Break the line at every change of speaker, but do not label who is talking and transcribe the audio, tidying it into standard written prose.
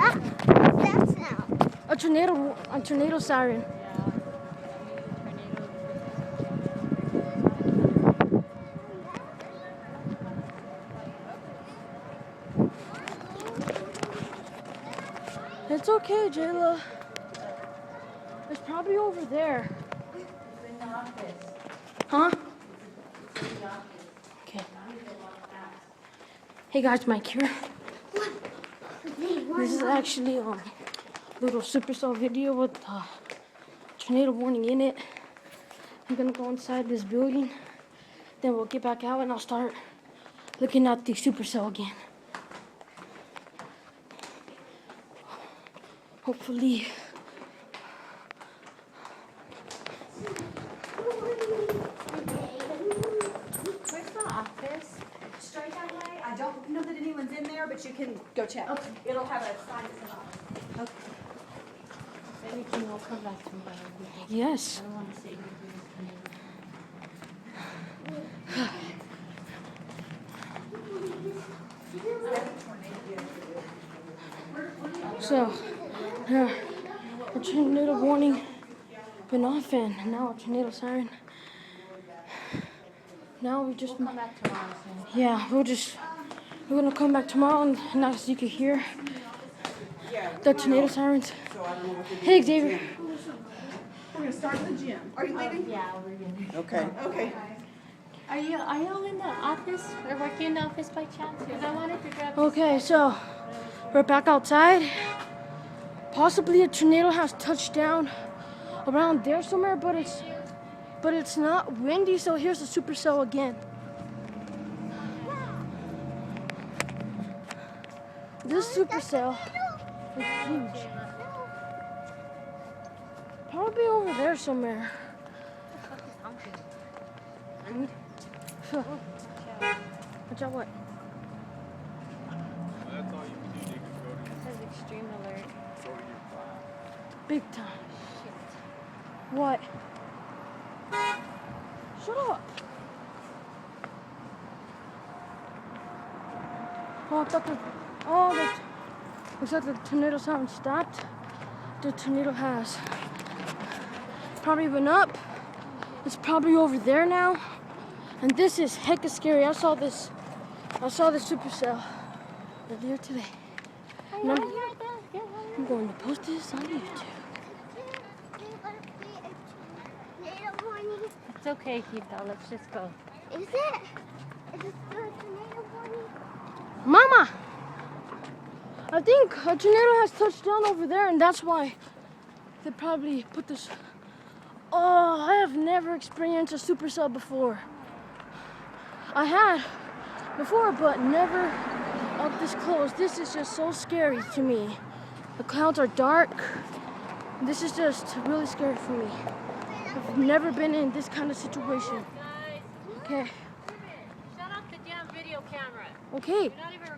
that? What's that sound?
A tornado siren. It's okay, Jayla. It's probably over there.
It's in the office.
Huh?
It's in the office.
Okay. Hey guys, Mike here. This is actually a little supercell video with tornado warning in it. I'm gonna go inside this building, then we'll get back out and I'll start looking at the supercell again. Hopefully.
Where's the office? Straight that way. I don't know that anyone's in there, but you can go check. Okay. It'll have a sign that says office.
Okay.
If anything, we'll come back tomorrow.
Yes.
I don't want to sit here.
So, a tornado warning been off and now a tornado siren. Now we just
We'll come back tomorrow. So.
yeah, we're gonna come back tomorrow and now so you can hear the tornado sirens. Hey Xavier.
We're gonna start at the gym. Are you leaving?
Yeah, we're going.
Okay. Okay.
Are you all in the office or working in the office by chance? Because I wanted to grab.
Okay, so we're back outside. Possibly a tornado has touched down around there somewhere, but it's not windy, so here's the supercell again. This supercell is huge. Probably over there somewhere. Watch out, what?
That's all you can do. You can go to
It says extreme alert.
your class.
Big time. What? Shut up. Oh, I thought looks like the tornado siren stopped. The tornado has probably been up. It's probably over there now. And this is hecka scary. I saw this supercell earlier today. And I'm going to post this on YouTube.
It's okay, Keita. Let's just go.
Is it? Is it the tornado warning?
Mama! I think a tornado has touched down over there, and that's why they probably put this. Oh, I have never experienced a supercell before. I had before, but never up this close. This is just so scary to me. The clouds are dark. This is just really scary for me. I've never been in this kind of situation. Okay.
Shut off the damn video camera.
Okay.
You're not even